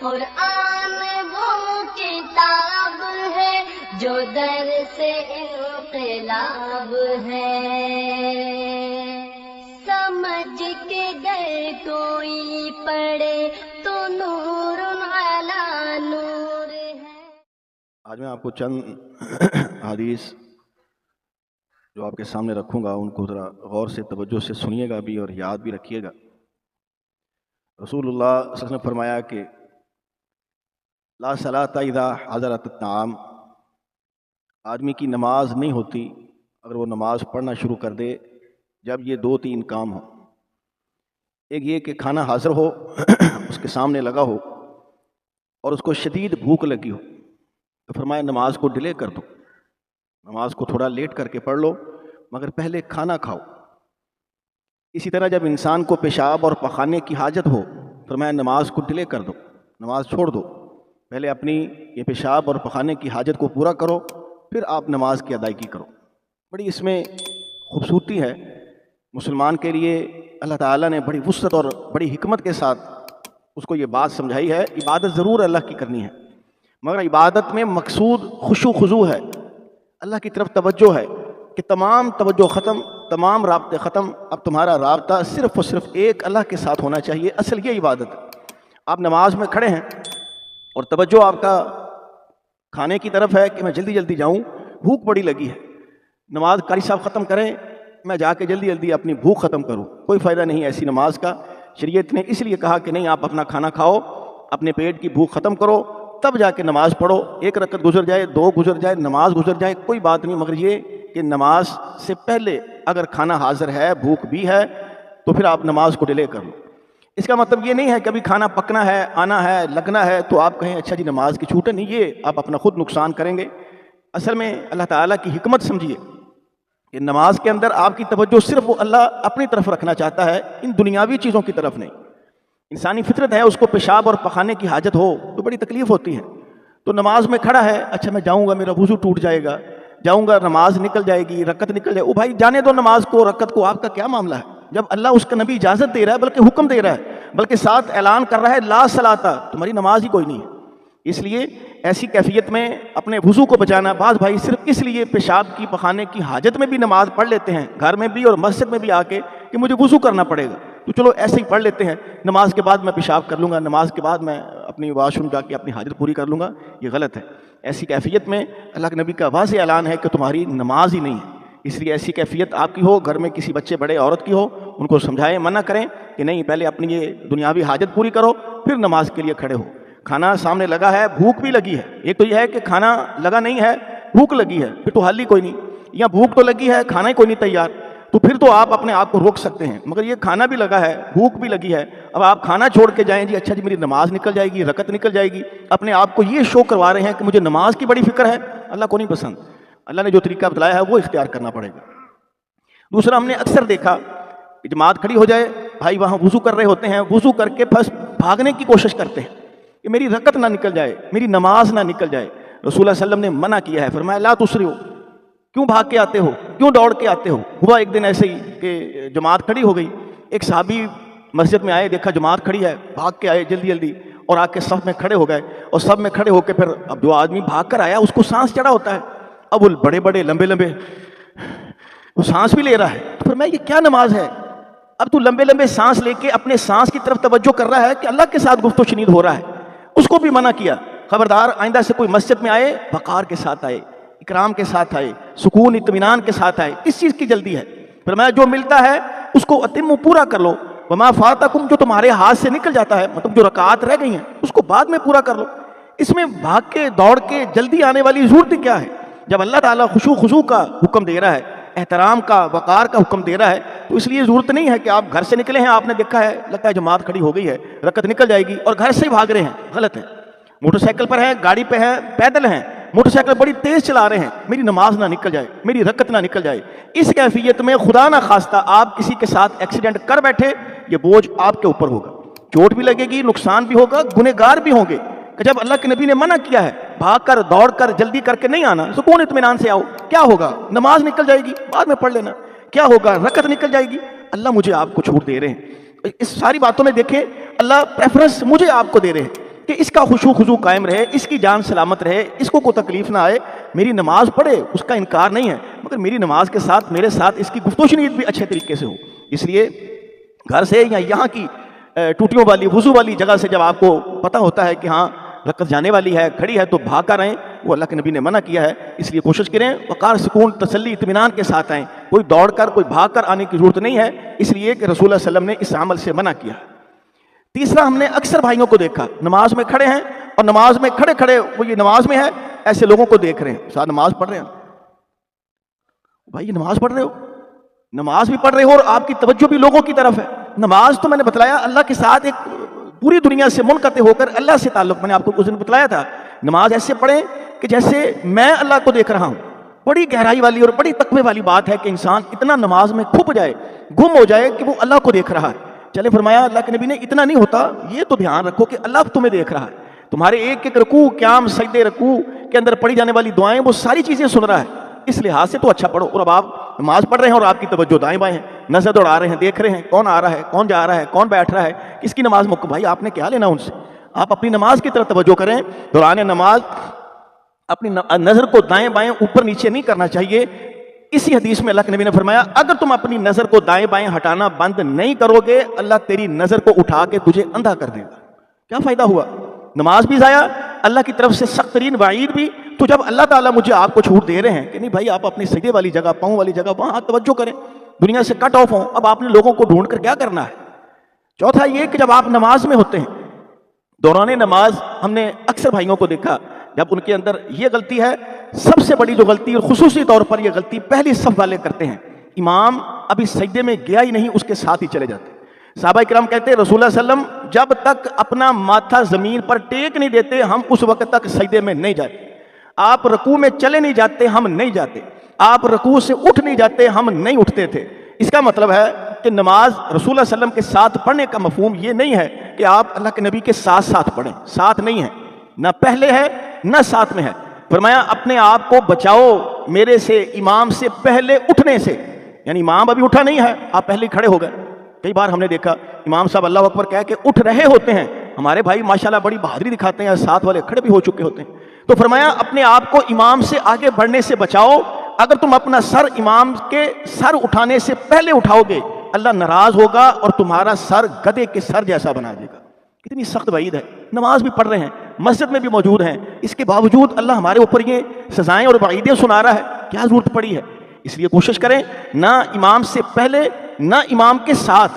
قرآن وہ کتاب ہے جو در سے انقلاب ہے، سمجھ کے گر کوئی پڑھے تو نور علی نور ہے۔ آج میں آپ کو چند حدیث جو آپ کے سامنے رکھوں گا ان کو ذرا غور سے توجہ سے سنیے گا بھی اور یاد بھی رکھیے گا۔ رسول اللہ صلی اللہ علیہ وسلم نے فرمایا کہ لا صلاۃ اذا حضرت الطعام، آدمی کی نماز نہیں ہوتی اگر وہ نماز پڑھنا شروع کر دے جب یہ دو تین کام ہوں۔ ایک یہ کہ کھانا حاضر ہو، اس کے سامنے لگا ہو اور اس کو شدید بھوک لگی ہو، تو فرمایا نماز کو ڈیلے کر دو، نماز کو تھوڑا لیٹ کر کے پڑھ لو مگر پہلے کھانا کھاؤ۔ اسی طرح جب انسان کو پیشاب اور پخانے کی حاجت ہو، فرمایا نماز کو ڈیلے کر دو، نماز چھوڑ دو، پہلے اپنی یہ پیشاب اور پخانے کی حاجت کو پورا کرو پھر آپ نماز کی ادائیگی کرو۔ بڑی اس میں خوبصورتی ہے، مسلمان کے لیے اللہ تعالیٰ نے بڑی وسعت اور بڑی حکمت کے ساتھ اس کو یہ بات سمجھائی ہے۔ عبادت ضرور اللہ کی کرنی ہے مگر عبادت میں مقصود خشوع خضوع ہے، اللہ کی طرف توجہ ہے کہ تمام توجہ ختم، تمام رابطے ختم، اب تمہارا رابطہ صرف اور صرف ایک اللہ کے ساتھ ہونا چاہیے۔ اصل یہ عبادت ہے۔ آپ نماز میں کھڑے ہیں اور توجہ آپ کا کھانے کی طرف ہے کہ میں جلدی جلدی جاؤں، بھوک بڑی لگی ہے، نماز قاری صاحب ختم کریں میں جا کے جلدی جلدی اپنی بھوک ختم کروں، کوئی فائدہ نہیں ایسی نماز کا۔ شریعت نے اس لیے کہا کہ نہیں، آپ اپنا کھانا کھاؤ، اپنے پیٹ کی بھوک ختم کرو، تب جا کے نماز پڑھو۔ ایک رکعت گزر جائے، دو گزر جائے، نماز گزر جائے، کوئی بات نہیں، مگر یہ کہ نماز سے پہلے اگر کھانا حاضر ہے، بھوک بھی ہے، تو پھر آپ نماز کو ڈیلے کر لو۔ اس کا مطلب یہ نہیں ہے کہ ابھی کھانا پکنا ہے، آنا ہے، لگنا ہے تو آپ کہیں اچھا جی نماز کی چھوٹ ہے، نہیں، یہ آپ اپنا خود نقصان کریں گے۔ اصل میں اللہ تعالیٰ کی حکمت سمجھیے کہ نماز کے اندر آپ کی توجہ صرف وہ اللہ اپنی طرف رکھنا چاہتا ہے، ان دنیاوی چیزوں کی طرف نہیں۔ انسانی فطرت ہے، اس کو پیشاب اور پخانے کی حاجت ہو تو بڑی تکلیف ہوتی ہے، تو نماز میں کھڑا ہے، اچھا میں جاؤں گا میرا وضو ٹوٹ جائے گا، جاؤں گا نماز نکل جائے گی، رکعت نکل جائے، او بھائی جانے دو نماز کو، رکعت کو، آپ کا کیا معاملہ ہے؟ جب اللہ اس کا نبی اجازت دے رہا ہے، بلکہ حکم دے رہا ہے، بلکہ ساتھ اعلان کر رہا ہے لا صلاۃ، تمہاری نماز ہی کوئی نہیں ہے۔ اس لیے ایسی کیفیت میں اپنے وضو کو بچانا۔ بعض بھائی صرف اس لیے پیشاب کی پخانے کی حاجت میں بھی نماز پڑھ لیتے ہیں، گھر میں بھی اور مسجد میں بھی آ کے، کہ مجھے وضو کرنا پڑے گا تو چلو ایسے ہی پڑھ لیتے ہیں، نماز کے بعد میں پیشاب کر لوں گا، نماز کے بعد میں اپنی واش روم جا کے اپنی حاجت پوری کر لوں گا، یہ غلط ہے۔ ایسی کیفیت میں اللہ کے نبی کا واضح اعلان ہے کہ تمہاری نماز ہی نہیں ہے۔ اس لیے ایسی کیفیت آپ کی ہو، گھر میں کسی بچے بڑے عورت کی ہو، ان کو سمجھائیں، منع کریں کہ نہیں، پہلے اپنی یہ دنیاوی حاجت پوری کرو پھر نماز کے لیے کھڑے ہو۔ کھانا سامنے لگا ہے، بھوک بھی لگی ہے، ایک تو یہ ہے کہ کھانا لگا نہیں ہے، بھوک لگی ہے، پھر تو حل ہی کوئی نہیں، یا بھوک تو لگی ہے، کھانا ہی کوئی نہیں تیار، تو پھر تو آپ اپنے آپ کو روک سکتے ہیں، مگر یہ کھانا بھی لگا ہے، بھوک بھی لگی ہے، اب آپ کھانا چھوڑ کے جائیں جی اچھا جی میری نماز نکل جائے گی، رکعت نکل جائے گی، اپنے آپ کو یہ شو کروا رہے ہیں کہ مجھے نماز کی بڑی فکر ہے، اللہ کو نہیں پسند۔ اللہ نے جو طریقہ بتلایا ہے وہ اختیار کرنا پڑے گا۔ دوسرا، ہم نے اکثر دیکھا کہ جماعت کھڑی ہو جائے، بھائی وہاں وضو کر رہے ہوتے ہیں، وضو کر کے بس بھاگنے کی کوشش کرتے ہیں کہ میری رکعت نہ نکل جائے، میری نماز نہ نکل جائے۔ رسول اللہ صلی اللہ علیہ وسلم نے منع کیا ہے، فرمایا لا تسرعوا، کیوں بھاگ کے آتے ہو، کیوں دوڑ کے آتے ہو؟ ہوا ایک دن ایسے ہی کہ جماعت کھڑی ہو گئی، ایک صحابی مسجد میں آئے، دیکھا جماعت کھڑی ہے، بھاگ کے آئے جلدی جلدی اور آ کے صف میں کھڑے ہو گئے، اور صف میں کھڑے ہو کے پھر اب جو آدمی بھاگ کر آیا اس کو سانس چڑھا ہوتا ہے، اب وہ بڑے بڑے لمبے لمبے وہ سانس بھی لے رہا ہے، تو پھر میں یہ کیا نماز ہے؟ اب تو لمبے لمبے سانس لے کے اپنے سانس کی طرف توجہ کر رہا ہے کہ اللہ کے ساتھ گفت و شنید ہو رہا ہے، اس کو بھی منع کیا۔ خبردار آئندہ سے کوئی مسجد میں آئے وقار کے ساتھ آئے، اکرام کے ساتھ آئے، سکون اطمینان کے ساتھ آئے، اس چیز کی جلدی ہے۔ فرمایا جو ملتا ہے اس کو اتم پورا کر لو، وما فاتکم، جو تمہارے ہاتھ سے نکل جاتا ہے، مطلب جو رکعات رہ گئی ہیں اس کو بعد میں پورا کر لو۔ اس میں بھاگ کے دوڑ کے جلدی آنے والی ضرورت کیا ہے؟ جب اللہ تعالیٰ خشوع خضوع کا حکم دے رہا ہے، احترام کا، وقار کا حکم دے رہا ہے، تو اس لیے ضرورت نہیں ہے کہ آپ گھر سے نکلے ہیں، آپ نے دیکھا ہے لگتا ہے جماعت کھڑی ہو گئی ہے، رکعت نکل جائے گی اور گھر سے ہی بھاگ رہے ہیں، غلط ہے۔ موٹر سائیکل پر ہیں، گاڑی پہ ہیں، پیدل ہیں، موٹر سائیکل بڑی تیز چلا رہے ہیں، میری نماز نہ نکل جائے، میری رکعت نہ نکل جائے، اس کیفیت میں خدا نہ خواستہ آپ کسی کے ساتھ ایکسیڈنٹ کر بیٹھے، یہ بوجھ آپ کے اوپر ہوگا، چوٹ بھی لگے گی، نقصان بھی ہوگا، گنہگار بھی ہوں گے۔ کہ جب اللہ کے نبی نے منع کیا ہے بھاگ کر دوڑ کر جلدی کر کے نہیں آنا، سکون اطمینان سے آؤ، کیا ہوگا؟ نماز نکل جائے گی، بعد میں پڑھ لینا، کیا ہوگا؟ رکعت نکل جائے گی، اللہ مجھے آپ کو چھوٹ دے رہے ہیں۔ اس ساری باتوں میں دیکھیں اللہ پریفرنس مجھے آپ کو دے رہے ہیں کہ اس کا خشوع خضوع قائم رہے، اس کی جان سلامت رہے، اس کو کوئی تکلیف نہ آئے، میری نماز پڑھے، اس کا انکار نہیں ہے، مگر میری نماز کے ساتھ میرے ساتھ اس کی گفت و شنید بھی اچھے طریقے سے ہو۔ اس لیے گھر سے یا یہاں کی ٹوٹیوں والی وضو والی جگہ سے جب آپ کو پتہ ہوتا ہے کہ ہاں رکعت جانے والی ہے، کھڑی ہے، تو بھاگ کر آئیں، وہ اللہ کے نبی نے منع کیا ہے۔ اس لیے کوشش کریں وقار، سکون، تسلی، اطمینان کے ساتھ آئیں، کوئی دوڑ کر کوئی بھاگ کر آنے کی ضرورت نہیں ہے، اس لیے کہ رسول اللہ صلی اللہ علیہ وسلم نے اس عمل سے منع کیا۔ تیسرا، ہم نے اکثر بھائیوں کو دیکھا نماز میں کھڑے ہیں اور نماز میں کھڑے کھڑے وہ یہ نماز میں ہے ایسے لوگوں کو دیکھ رہے ہیں، ساتھ نماز پڑھ رہے ہیں، بھائی یہ نماز پڑھ رہے ہو، نماز بھی پڑھ رہے ہو اور آپ کی توجہ بھی لوگوں کی طرف ہے۔ نماز تو میں نے بتلایا اللہ کے ساتھ ایک پوری دنیا سے منقطع ہو کر اللہ سے تعلق، میں نے آپ کو اس دن بتلایا تھا، نماز ایسے پڑھیں کہ جیسے میں اللہ کو دیکھ رہا ہوں۔ بڑی گہرائی والی اور بڑی تقوی والی بات ہے کہ انسان اتنا نماز میں کھپ جائے، گم ہو جائے کہ وہ اللہ کو دیکھ رہا ہے۔ چلے فرمایا اللہ کے نبی نے اتنا نہیں ہوتا، یہ تو دھیان رکھو کہ اللہ تمہیں دیکھ رہا ہے، تمہارے ایک ایک رکوع، قیام، سجدے، رکوع کے اندر پڑھی جانے والی دعائیں، وہ ساری چیزیں سن رہا ہے، اس لحاظ سے تو اچھا پڑھو۔ اور اب آپ نماز پڑھ رہے ہیں اور آپ کی توجہ دائیں بائیں ہے، نظر دوڑا رہے ہیں، دیکھ رہے ہیں کون آ رہا ہے، کون جا رہا ہے، کون بیٹھ رہا ہے، کس کی نماز بھائی آپ نے کیا لینا ان سے؟ آپ اپنی نماز کی طرف توجہ کریں۔ دوران نماز اپنی نظر کو دائیں بائیں اوپر نیچے نہیں کرنا چاہیے۔ اسی حدیث میں اللہ کے نبی نے فرمایا اگر تم اپنی نظر کو دائیں بائیں ہٹانا بند نہیں کرو گے، اللہ تیری نظر کو اٹھا کے تجھے اندھا کر دے گا۔ کیا فائدہ ہوا؟ نماز بھی ضائع، اللہ کی طرف سے سخت ترین وعید بھی۔ تو جب اللہ تعالیٰ مجھے آپ کو چھوٹ دے رہے ہیں کہ نہیں بھائی آپ اپنی سجدے والی جگہ، پاؤں والی جگہ وہاں توجہ کریں، دنیا سے کٹ آف ہوں، اب آپ نے لوگوں کو ڈھونڈ کر کیا کرنا ہے؟ چوتھا یہ کہ جب آپ نماز میں ہوتے ہیں، دوران نماز ہم نے اکثر بھائیوں کو دیکھا جب ان کے اندر یہ غلطی ہے، سب سے بڑی جو غلطی اور خصوصی طور پر یہ غلطی پہلی صف والے کرتے ہیں، امام ابھی سجدے میں گیا ہی نہیں اس کے ساتھ ہی چلے جاتے ہیں۔ صحابہ کرام کہتے ہیں رسول اللہ صلی اللہ علیہ وسلم جب تک اپنا ماتھا زمین پر ٹیک نہیں دیتے ہم اس وقت تک سجدے میں نہیں جاتے، آپ رکوع میں چلے نہیں جاتے ہم نہیں جاتے، آپ رکوع سے اٹھ نہیں جاتے ہم نہیں اٹھتے تھے۔ اس کا مطلب ہے کہ نماز رسول اللہ صلی اللہ علیہ وسلم کے ساتھ پڑھنے کا مفہوم یہ نہیں ہے کہ آپ اللہ کے نبی کے ساتھ ساتھ پڑھیں، ساتھ نہیں ہے، نہ پہلے ہے نہ ساتھ میں ہے۔ فرمایا اپنے آپ کو بچاؤ میرے سے، امام سے پہلے اٹھنے سے، یعنی امام ابھی اٹھا نہیں ہے آپ پہلے کھڑے ہو گئے۔ کئی بار ہم نے دیکھا امام صاحب اللہ اکبر کہہ کے اٹھ رہے ہوتے ہیں، ہمارے بھائی ماشاءاللہ بڑی بہادری دکھاتے ہیں، ساتھ والے کھڑے بھی ہو چکے ہوتے ہیں۔ تو فرمایا اپنے آپ کو امام سے آگے بڑھنے سے بچاؤ، اگر تم اپنا سر امام کے سر اٹھانے سے پہلے اٹھاؤ گے اللہ ناراض ہوگا اور تمہارا سر گدھے کے سر جیسا بنا دے گا۔ کتنی سخت وعید ہے، نماز بھی پڑھ رہے ہیں، مسجد میں بھی موجود ہیں، اس کے باوجود اللہ ہمارے اوپر یہ سزائیں اور وعیدیں سنا رہا ہے، کیا ضرورت پڑی ہے؟ اس لیے کوشش کریں نہ امام سے پہلے نہ امام کے ساتھ۔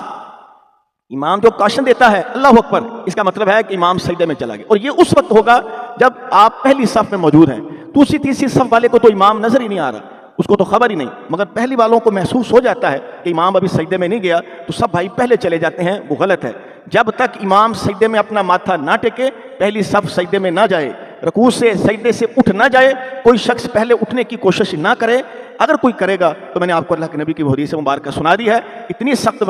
امام جو کاشن دیتا ہے اللہ اکبر، اس کا مطلب ہے کہ امام سجدے میں چلا گیا، اور یہ اس وقت ہوگا جب آپ پہلی صف میں موجود ہیں۔ دوسری تیسری صف والے کو تو امام نظر ہی نہیں آ رہا، اس کو تو خبر ہی نہیں، مگر پہلی والوں کو محسوس ہو جاتا ہے کہ امام ابھی سجدے میں نہیں گیا، تو سب بھائی پہلے چلے جاتے ہیں، وہ غلط ہے۔ جب تک امام سجدے میں اپنا ماتھا نہ ٹکے پہلی صف سجدے میں نہ جائے، رکوع سے سجدے سے اٹھ نہ جائے، کوئی شخص پہلے اٹھنے کی کوشش نہ کرے۔ اگر کوئی کرے گا تو میں نے آپ کو اللہ کے نبی کی حدیث مبارکہ سنا دی ہے، اتنی سخت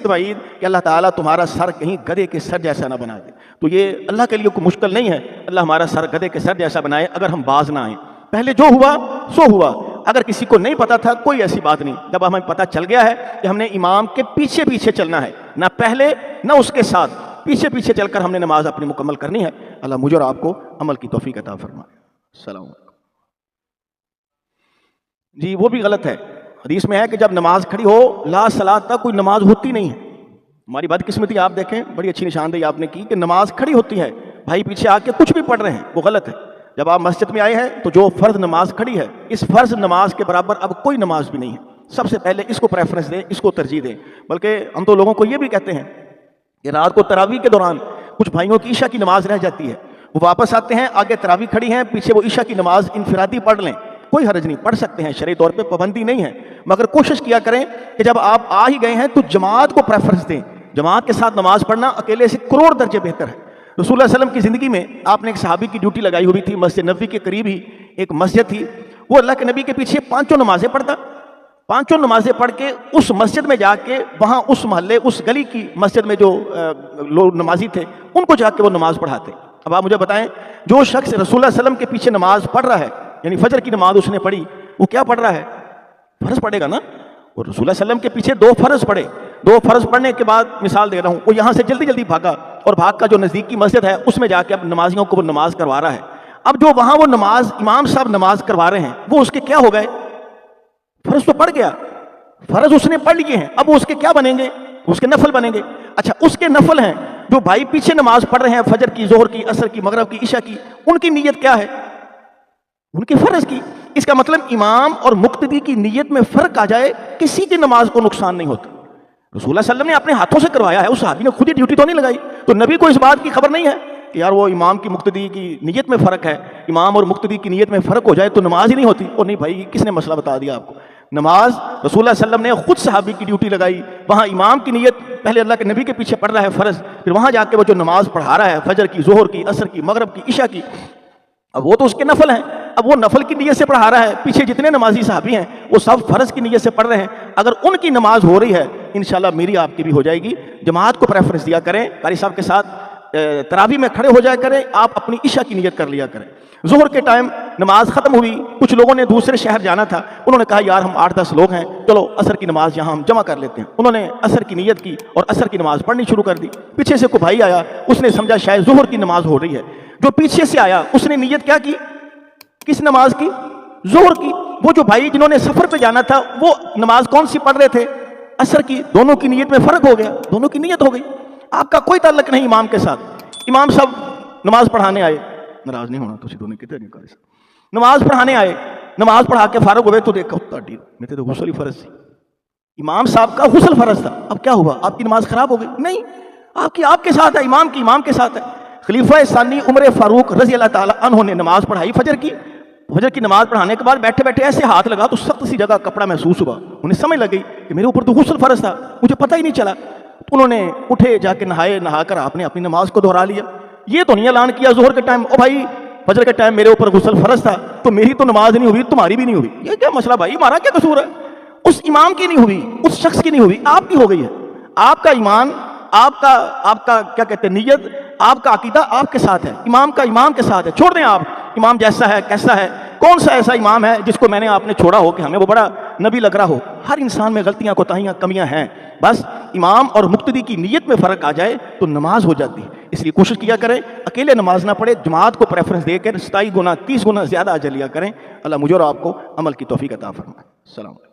وعید کہ اللہ تعالیٰ تمہارا سر کہیں گدھے کے سر جیسا نہ بنا دے۔ تو یہ اللہ کے لیے کوئی مشکل نہیں ہے، اللہ ہمارا سر گدھے کے سر جیسا بنائے اگر ہم باز نہ آئیں۔ پہلے جو ہوا سو ہوا، اگر کسی کو نہیں پتا تھا کوئی ایسی بات نہیں، جب ہمیں پتا چل گیا ہے کہ ہم نے امام کے پیچھے پیچھے چلنا ہے، نہ پہلے نہ اس کے ساتھ، پیچھے پیچھے چل کر ہم نے نماز اپنی مکمل کرنی ہے۔ اللہ مجھے اور آپ کو عمل کی توفیق عطا فرمائے۔ السلام علیکم۔ جی وہ بھی غلط ہے، حدیث میں ہے کہ جب نماز کھڑی ہو لا صلاۃ تک کوئی نماز ہوتی نہیں ہے۔ ہماری بدقسمتی آپ دیکھیں، بڑی اچھی نشاندہی آپ نے کی کہ نماز کھڑی ہوتی ہے، بھائی پیچھے آ کے کچھ بھی پڑھ رہے ہیں، وہ غلط ہے۔ جب آپ مسجد میں آئے ہیں تو جو فرض نماز کھڑی ہے، اس فرض نماز کے برابر اب کوئی نماز بھی نہیں ہے، سب سے پہلے اس کو پریفرنس دیں، اس کو ترجیح دیں۔ بلکہ ہم تو لوگوں کو یہ بھی کہتے ہیں کہ رات کو تراویح کے دوران کچھ بھائیوں کی عشاء کی نماز رہ جاتی ہے، وہ واپس آتے ہیں، آگے تراویح کھڑی ہیں، پیچھے وہ عشاء کی نماز انفرادی پڑھ لیں، کوئی حرج نہیں، پڑھ سکتے ہیں، شرعی طور پہ پابندی نہیں ہے، مگر کوشش کیا کریں کہ جب آپ آ ہی گئے ہیں تو جماعت کو پریفرنس دیں۔ جماعت کے ساتھ نماز پڑھنا اکیلے سے کروڑ درجے بہتر ہے۔ رسول اللہ علیہ وسلم کی زندگی میں آپ نے ایک صحابی کی ڈیوٹی لگائی ہوئی تھی، مسجد نبوی کے قریب ہی ایک مسجد تھی، وہ اللہ کے نبی کے پیچھے پانچوں نمازیں پڑھتا، پانچوں نمازیں پڑھ کے اس مسجد میں جا کے وہاں اس محلے اس گلی کی مسجد میں جو لوگ نمازی تھے ان کو جا کے وہ نماز پڑھاتے۔ اب آپ مجھے بتائیں جو شخص رسول اللہ صلی اللہ علیہ وسلم کے پیچھے نماز پڑھ رہا ہے، یعنی فجر کی نماز اس نے پڑھی، وہ کیا پڑھ رہا ہے؟ فرض پڑھے گا نا۔ اور رسول اللہ علیہ وسلم کے پیچھے 2 فرض پڑھے، 2 فرض پڑھنے کے بعد مثال دے رہا ہوں، وہ یہاں سے جلدی جلدی بھاگا اور بھاگ کا جو نزدیکی مسجد ہے اس میں جا کے اب نمازیوں کو وہ نماز کروا رہا ہے. اب جو وہاں وہ نماز امام صاحب نماز کروا رہے ہیں وہ اس کے کیا ہو گئے؟ فرض تو پڑھ گیا، فرض اس نے پڑھ لیے ہیں، اب وہ اس کے کیا بنیں گے؟ اس کے نفل بنیں گے. اچھا اس کے نفل ہیں جو بھائی پیچھے نماز پڑھ رہے ہیں فجر کی، ظہر کی، عصر کی، مغرب کی، عشاء کی، ان کی نیت کیا ہے؟ ان کی فرض کی. اس کا مطلب امام اور مقتدی کی نیت میں فرق آ جائے کسی کی نماز کو نقصان نہیں ہوتا. رسول اللہ صلی اللہ علیہ وسلم نے اپنے ہاتھوں سے کروایا ہے، اس صحابی نے خود ہی ڈیوٹی تو نہیں لگائی. تو نبی کو اس بات کی خبر نہیں ہے کہ یار وہ امام کی مقتدی کی نیت میں فرق ہے، امام اور مقتدی کی نیت میں فرق ہو جائے تو نماز ہی نہیں ہوتی. اور نہیں بھائی، کس نے مسئلہ بتا دیا آپ کو؟ نماز رسول اللہ صلی اللہ علیہ وسلم نے خود صحابی کی ڈیوٹی لگائی. وہاں امام کی نیت پہلے اللہ کے نبی کے پیچھے پڑھ رہا ہے فرض، پھر وہاں جا کے وہ جو نماز پڑھا رہا ہے فجر کی، ظہر کی، عصر کی، مغرب کی، عشاء کی، اب وہ تو اس کے نفل ہیں. اب وہ نفل کی نیت سے پڑھا رہا ہے، پیچھے جتنے نمازی صحابی ہیں وہ سب فرض کی نیت سے پڑھ رہے ہیں. اگر ان کی نماز ہو رہی ہے انشاءاللہ میری آپ کی بھی ہو جائے گی. جماعت کو پریفرنس دیا کریں، قاری صاحب کے ساتھ تراویح میں کھڑے ہو جایا کریں، آپ اپنی عشاء کی نیت کر لیا کریں. ظہر کے ٹائم نماز ختم ہوئی، کچھ لوگوں نے دوسرے شہر جانا تھا، انہوں نے کہا یار ہم 8-10 لوگ ہیں، چلو عصر کی نماز یہاں ہم جمع کر لیتے ہیں. انہوں نے عصر کی نیت کی اور عصر کی نماز پڑھنی شروع کر دی. پیچھے سے کوئی بھائی آیا، اس نے سمجھا شاید ظہر کی نماز ہو رہی ہے. جو پیچھے سے آیا اس نے نیت کیا کی؟ کس نماز کی؟ ظہر کی. وہ جو بھائی جنہوں نے سفر پہ جانا تھا وہ نماز کون سی پڑھ رہے تھے؟ عصر کی. دونوں کی نیت میں فرق ہو گیا، دونوں کی نیت ہو گئی. آپ کا کوئی تعلق نہیں امام کے ساتھ. امام صاحب نماز پڑھانے آئے، ناراض نہیں ہونا تو دونوں کتنے نماز پڑھانے آئے، نماز پڑھا کے فارغ ہوئے تو دیکھا میرے تو غسل ہی فرض تھی. امام صاحب کا غسل فرض تھا. اب کیا ہوا؟ آپ کی نماز خراب ہو گئی؟ نہیں، آپ کی آپ کے ساتھ ہے، امام کی امام کے ساتھ ہے. خلیفہ ثانی عمر فاروق رضی اللہ تعالیٰ عنہ نے نماز پڑھائی فجر کی. فجر کی نماز پڑھانے کے بعد بیٹھے بیٹھے ایسے ہاتھ لگا تو سخت سی جگہ کپڑا محسوس ہوا. انہیں سمجھ لگ گئی کہ میرے اوپر تو غسل فرض تھا، مجھے پتہ ہی نہیں چلا. انہوں نے اٹھے، جا کے نہائے، نہا کر آپ نے اپنی نماز کو دہرا لیا. یہ تو نہیں اعلان کیا ظہر کے ٹائم او بھائی فجر کے ٹائم میرے اوپر غسل فرض تھا تو میری تو نماز نہیں ہوئی، تمہاری بھی نہیں ہوئی. یہ کیا مسئلہ بھائی؟ ہمارا کیا قصور ہے؟ اس امام کی نہیں ہوئی، اس شخص کی نہیں ہوئی، آپ کی ہو گئی ہے. آپ کا ایمان، آپ کا کیا کہتے ہیں نیت، آپ کا عقیدہ آپ کے ساتھ ہے، امام کا امام کے ساتھ ہے. چھوڑ دیں آپ امام جیسا ہے کیسا ہے. کون سا ایسا امام ہے جس کو میں نے آپ نے چھوڑا ہو کہ ہمیں وہ بڑا نبی لگ رہا ہو؟ ہر انسان میں غلطیاں، کوتاہیاں، کمیاں ہیں. بس امام اور مقتدی کی نیت میں فرق آ جائے تو نماز ہو جاتی ہے. اس لیے کوشش کیا کریں اکیلے نماز نہ پڑھے، جماعت کو پریفرنس دے کر 27 گنا 30 گنا زیادہ اجر لیا کریں. اللہ مجھے اور آپ کو عمل کی توفیق عطا فرمائے. السلام علیکم.